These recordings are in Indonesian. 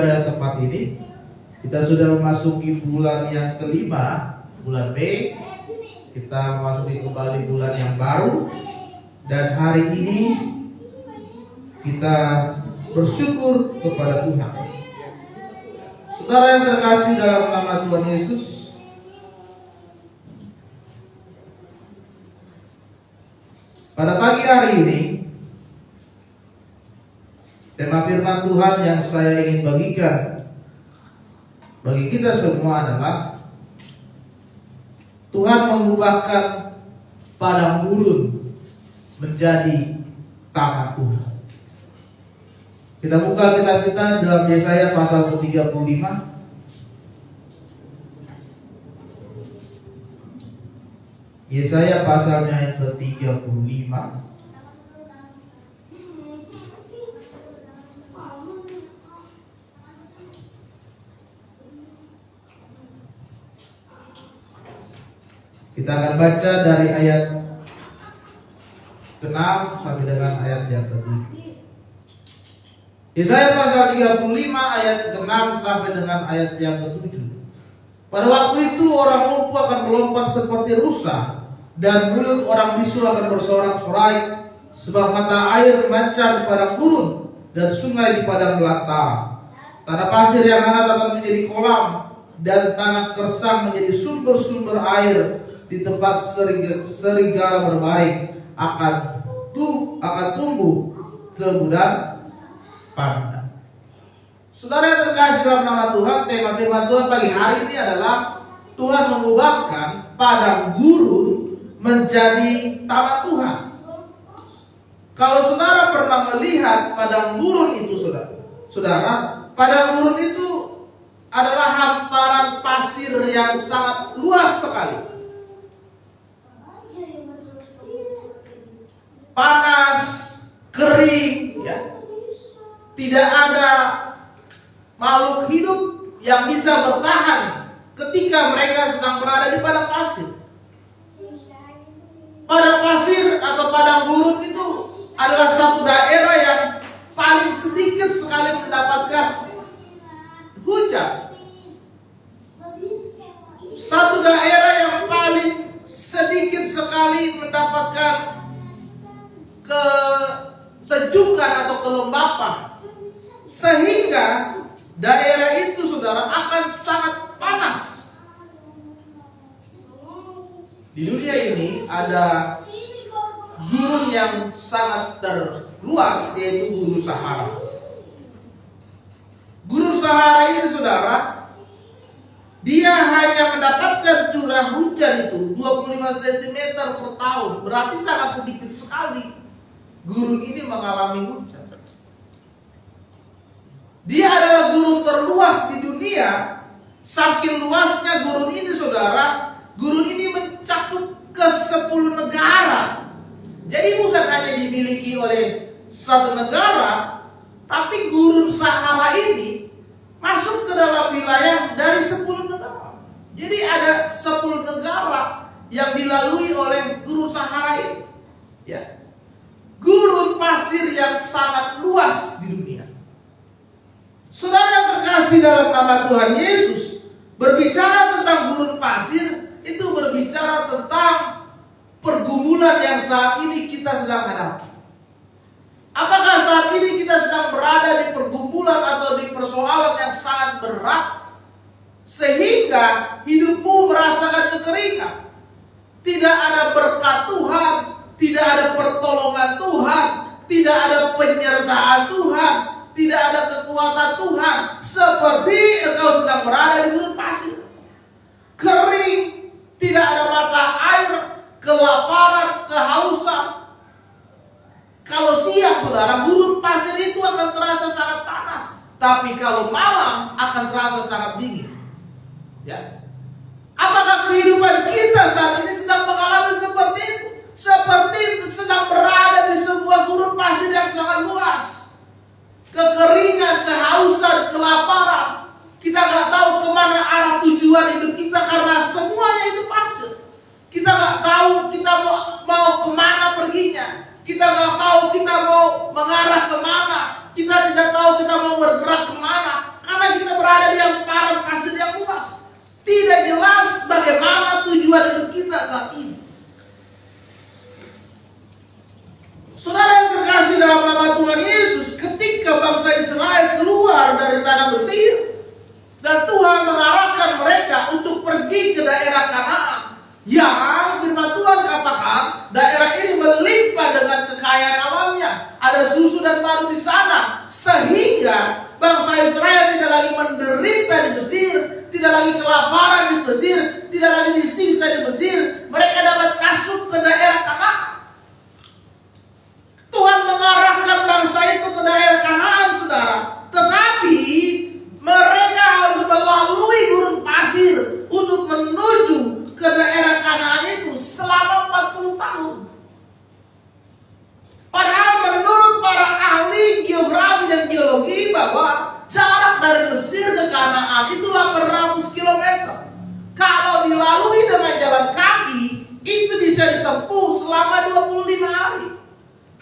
beribadah tempat ini. Kita sudah memasuki bulan yang kelima, bulan Mei. Kita memasuki kembali bulan yang baru. Dan hari ini kita bersyukur kepada Tuhan. Saudara yang terkasih dalam nama Tuhan Yesus, pada pagi hari ini tema firman Tuhan yang saya ingin bagikan bagi kita semua adalah Tuhan mengubahkan padang gurun menjadi taman Tuhan. Kita buka kitab kita dalam Yesaya pasal ke-35. Yesaya pasalnya yang ke-35. Kita akan baca dari ayat ke-6 sampai dengan ayat yang ke-7. Yesaya pasal 35 ayat ke-6 sampai dengan ayat yang ke-7. Pada waktu itu orang lumpuh akan melompat seperti rusa, dan mulut orang bisu akan bersorak-sorai, sebab mata air memancar di padang gurun dan sungai di padang belantara. Tanah pasir yang hangat akan menjadi kolam, dan tanah kersang menjadi sumber-sumber air. Di tempat serigala berbaring akan tumbuh tebu dan pandan. Saudara yang terkasih dalam nama Tuhan, tema firman Tuhan pagi hari ini adalah Tuhan mengubahkan padang gurun menjadi taman Tuhan. Kalau saudara pernah melihat padang gurun itu, saudara, padang gurun itu adalah hamparan pasir yang sangat luas sekali. Panas, kering, ya. Tidak ada makhluk hidup yang bisa bertahan ketika mereka sedang berada di padang pasir. Padang pasir atau padang gurun itu adalah satu daerah yang paling sedikit sekali mendapatkan hujan. Satu daerah yang paling sedikit sekali mendapatkan kesejukan atau kelembapan, sehingga daerah itu, saudara, akan sangat panas. Di dunia ini ada gurun yang sangat terluas, yaitu Gurun Sahara. Gurun Sahara ini, saudara, dia hanya mendapatkan curah hujan itu 25 cm per tahun. Berarti sangat sedikit sekali gurun ini mengalami hujan. Dia adalah gurun terluas di dunia. Saking luasnya gurun ini, saudara, gurun ini mencakup ke 10 negara. Jadi bukan hanya dimiliki oleh satu negara, tapi Gurun Sahara ini masuk ke dalam wilayah dari 10 negara. Jadi ada 10 negara yang dilalui oleh Gurun Sahara ini, ya. Gurun pasir yang sangat luas di dunia. Saudara yang terkasih dalam nama Tuhan Yesus, berbicara tentang gurun pasir itu berbicara tentang pergumulan yang saat ini kita sedang hadapi. Apakah saat ini kita sedang berada di pergumulan atau di persoalan yang sangat berat sehingga hidupmu merasakan kekeringan? Tidak ada berkat Tuhan, tidak ada pertolongan Tuhan, tidak ada penyertaan Tuhan, tidak ada kekuatan Tuhan, seperti engkau sedang berada di gurun pasir. Kering, tidak ada mata air, kelaparan, kehausan. Kalau siang, saudara, gurun pasir itu akan terasa sangat panas, tapi kalau malam akan terasa sangat dingin. Ya. Apakah kehidupan kita saat ini sedang mengalami seperti itu? Seperti sedang berada di sebuah gurun pasir yang sangat luas. Kekeringan, kehausan, kelaparan. Kita nggak tahu kemana arah tujuan hidup kita karena semuanya itu pasir. Kita nggak tahu kita mau kemana perginya. Kita nggak tahu kita mau mengarah kemana. Kita tidak tahu kita mau bergerak kemana. Karena yang firman Tuhan katakan daerah ini melimpah dengan kekayaan alamnya. Ada susu dan madu di sana, sehingga bangsa Israel tidak lagi menderita di Mesir, tidak lagi kelaparan di Mesir, tidak lagi disiksa di Mesir. Mereka dapat masuk ke daerah Kanaan. Tuhan mengarahkan bangsa itu ke daerah Kanaan, saudara. Tetapi mereka harus melalui gurun pasir untuk menuju ke daerah Kanaan itu selama 40 tahun. Padahal menurut para ahli geografi dan geologi bahwa jarak dari Mesir ke Kanaan itu 800 km. Kalau dilalui dengan jalan kaki, itu bisa ditempuh selama 25 hari.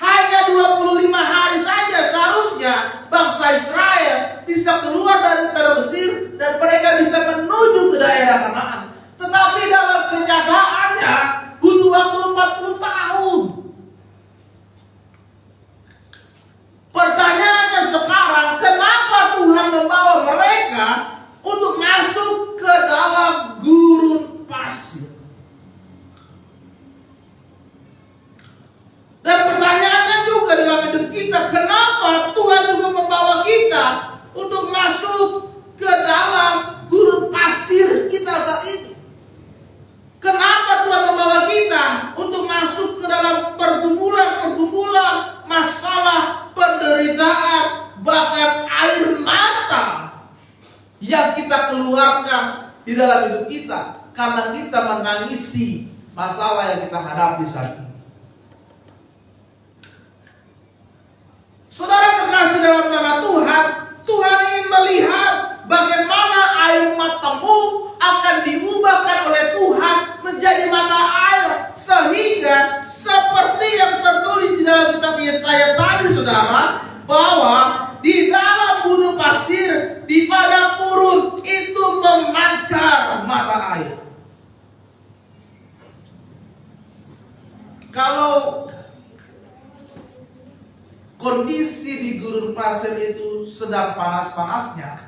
Hanya 25 hari saja seharusnya bangsa Israel bisa keluar dari tanah Mesir dan mereka bisa menuju ke daerah Kanaan. Tetapi dalam kenyataannya butuh waktu 40 tahun. Pertanyaannya sekarang, kenapa Tuhan membawa mereka untuk masuk ke dalam gurun pasir? Dan pertanyaannya juga dalam hidup kita, kenapa Tuhan juga membawa kita untuk masuk ke dalam gurun pasir kita saat ini? Kenapa Tuhan membawa kita untuk masuk ke dalam pergumulan-pergumulan, masalah, penderitaan, bahkan air mata yang kita keluarkan di dalam hidup kita karena kita menangisi masalah yang kita hadapi saat ini? Saudara terkasih dalam nama Tuhan, Tuhan ingin melihat bagaimana air matamu akan diubahkan oleh Tuhan menjadi mata air, sehingga seperti yang tertulis di dalam kitab Yesaya tadi, saudara, bahwa di dalam gunung pasir, di padang gurun itu memancar mata air. Kalau kondisi di gurun pasir itu sedang panas-panasnya,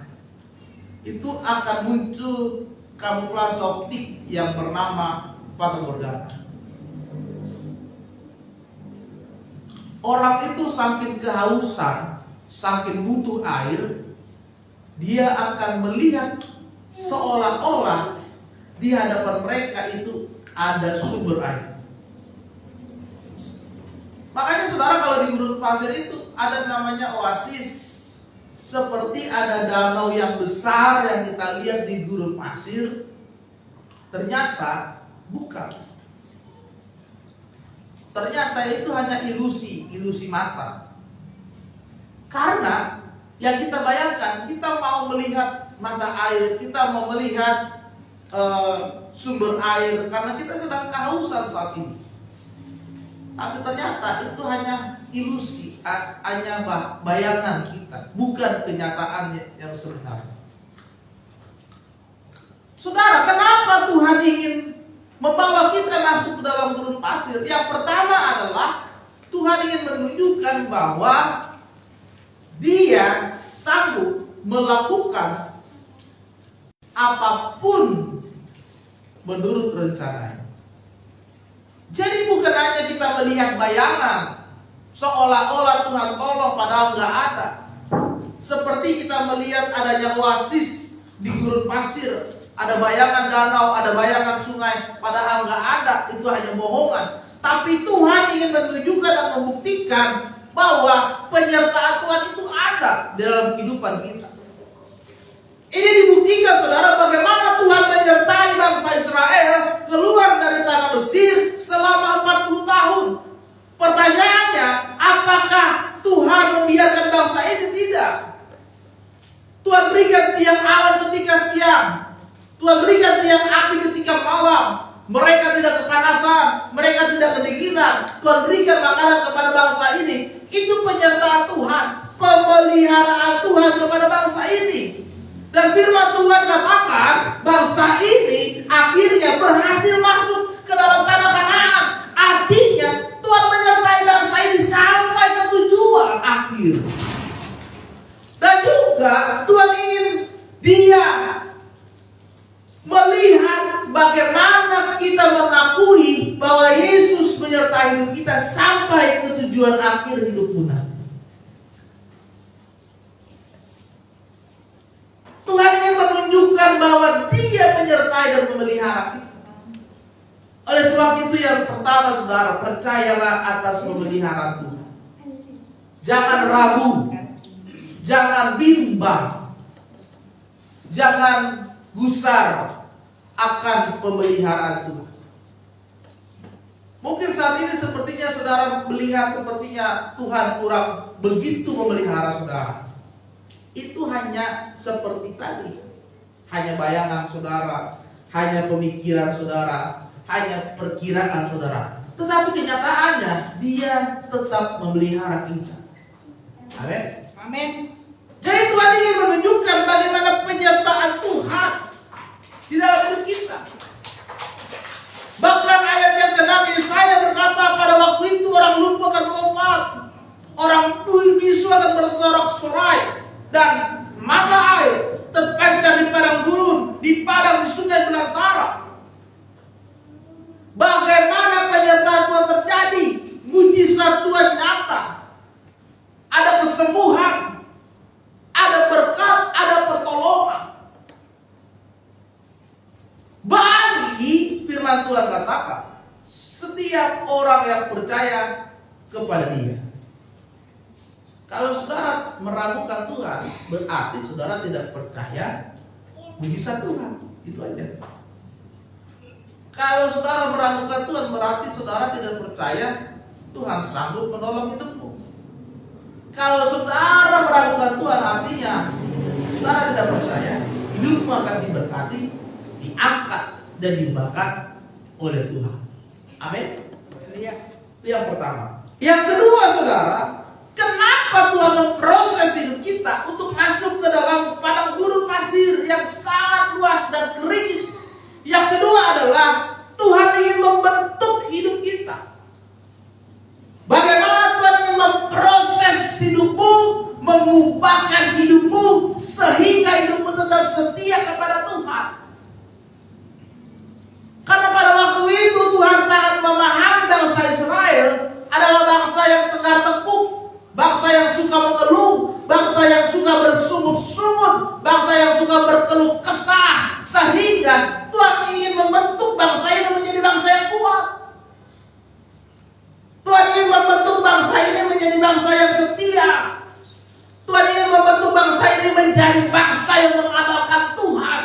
itu akan muncul kamuflase optik yang bernama fatamorgana. Orang itu saking kehausan, saking butuh air, dia akan melihat seolah-olah di hadapan mereka itu ada sumber air. Makanya saudara, kalau di gurun pasir itu ada namanya oasis. Seperti ada danau yang besar yang kita lihat di gurun pasir, ternyata bukan. Ternyata itu hanya ilusi mata. Karena yang kita bayangkan, kita mau melihat mata air, kita mau melihat sumber air karena kita sedang kehausan saat ini. Tapi ternyata itu hanya ilusi, hanya bayangan kita, bukan kenyataan yang sebenarnya. Saudara, kenapa Tuhan ingin membawa kita masuk ke dalam gurun pasir? Yang pertama adalah Tuhan ingin menunjukkan bahwa Dia sanggup melakukan apapun menurut rencananya. Jadi bukan hanya kita melihat bayangan seolah-olah Tuhan tolong padahal nggak ada. Seperti kita melihat adanya oasis di gurun pasir, ada bayangan danau, ada bayangan sungai, padahal nggak ada, itu hanya bohongan. Tapi Tuhan ingin menunjukkan dan membuktikan bahwa penyertaan Tuhan itu ada di dalam kehidupan kita. Ini dibuktikan, saudara, bagaimana Tuhan menyertai bangsa Israel keluar dari tanah Mesir selama 40 tahun. Pertanyaannya, apakah Tuhan membiarkan bangsa ini? Tidak. Tuhan berikan tiang awan ketika siang, Tuhan berikan tiang api ketika malam. Mereka tidak kepanasan, mereka tidak kedinginan. Tuhan berikan makanan kepada bangsa ini. Itu penyertaan Tuhan, pemeliharaan Tuhan kepada bangsa ini. Dan firman Tuhan katakan bangsa ini akhirnya berhasil masuk ke dalam tanah Kanaan. Artinya Tuhan menyertai bangsa ini sampai ke tujuan akhir. Dan juga Tuhan ingin dia melihat bagaimana kita mengakui bahwa Yesus menyertai hidup kita sampai ke tujuan akhir hidup pun. Tuhan ingin menunjukkan bahwa Dia menyertai dan memelihara kita. Oleh sebab itu yang pertama saudara, percayalah atas pemeliharaan Tuhan. Jangan ragu, jangan bimbang, jangan gusar akan pemeliharaan Tuhan. Mungkin saat ini sepertinya saudara melihat sepertinya Tuhan kurang begitu memelihara saudara. Itu hanya seperti tadi, hanya bayangan saudara, hanya pemikiran saudara, hanya perkiraan saudara. Tetapi kenyataannya Dia tetap memelihara kita. Amin. Amin. Jadi Tuhan ingin menunjukkan bagaimana penyertaan Tuhan di dalam hidup kita. Bahkan ayat yang ke-6 Yesaya berkata, pada waktu itu orang lumpuh akan melompat, orang bisu akan bersorak-sorai, dan mata air terpancar di padang gurun, di padang di sungai belantara. Bagaimana penyertaan Tuhan terjadi? Mujizat Tuhan nyata. Ada kesembuhan, ada berkat, ada pertolongan. Bagi firman Tuhan katakan, setiap orang yang percaya kepada Dia. Kalau saudara meragukan Tuhan, berarti saudara tidak percaya mujizat Tuhan. Itu aja. Kalau saudara meragukan Tuhan, berarti saudara tidak percaya Tuhan sanggup menolong hidupmu. Kalau saudara meragukan Tuhan, artinya saudara tidak percaya hidupmu akan diberkati, diangkat dan diubahkan oleh Tuhan. Amin. Itu yang pertama. Yang kedua saudara, kenapa Tuhan memproses hidup kita untuk masuk ke dalam padang gurun pasir yang sangat luas dan kering? Yang kedua adalah Tuhan ingin membentuk hidup kita. Bagaimana Tuhan ingin memproses hidupmu, mengubahkan hidupmu sehingga hidupmu tetap setia kepada Tuhan. Karena pada waktu itu Tuhan sangat memahami bangsa Israel adalah bangsa yang tegar tengkuk, bangsa yang suka mengeluh, bangsa yang suka bersungut-sungut, bangsa yang suka berkeluh kesah, sehingga Tuhan ingin membentuk bangsa ini menjadi bangsa yang kuat. Tuhan ingin membentuk bangsa ini menjadi bangsa yang setia. Tuhan ingin membentuk bangsa ini menjadi bangsa yang mengandalkan Tuhan,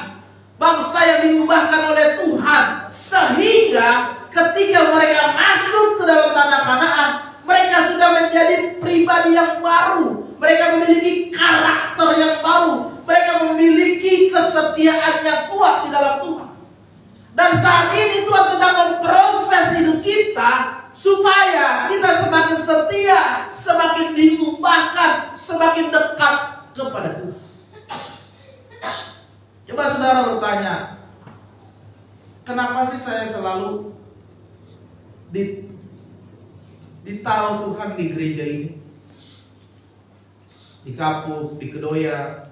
bangsa yang diubahkan oleh Tuhan, sehingga ketika mereka masuk ke dalam tanah Kanaan, mereka sudah menjadi pribadi yang baru. Mereka memiliki karakter yang baru. Mereka memiliki kesetiaan yang kuat di dalam Tuhan. Dan saat ini Tuhan sedang memproses hidup kita supaya kita semakin setia, semakin diubahkan, semakin dekat kepada Tuhan. Coba saudara bertanya, kenapa sih saya selalu ditaruh Tuhan di gereja ini, di Kapuk, di Kedoya?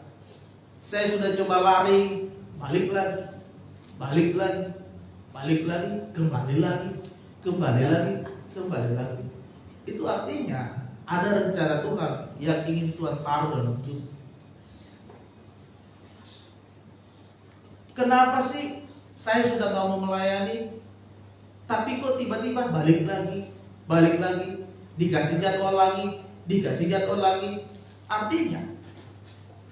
Saya sudah coba lari, balik lagi, balik lagi, balik lagi, kembali lagi, kembali lagi, kembali lagi. Itu artinya ada rencana Tuhan yang ingin Tuhan taruh dalam hidup. Kenapa sih saya sudah mau melayani, tapi kok tiba-tiba balik lagi, dikasih jadwal lagi, dikasih jadwal lagi? Artinya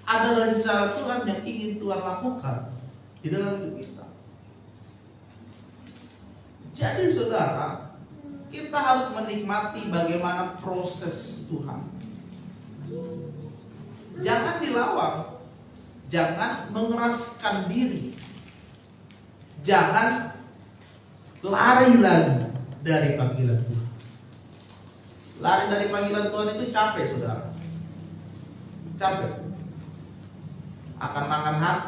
ada rencana Tuhan yang ingin Tuhan lakukan di dalam hidup kita. Jadi saudara, kita harus menikmati bagaimana proses Tuhan. Jangan dilawan, jangan mengeraskan diri, jangan lari lagi dari panggilan Tuhan. Lari dari panggilan Tuhan itu capek saudara, capek. Akan makan hati,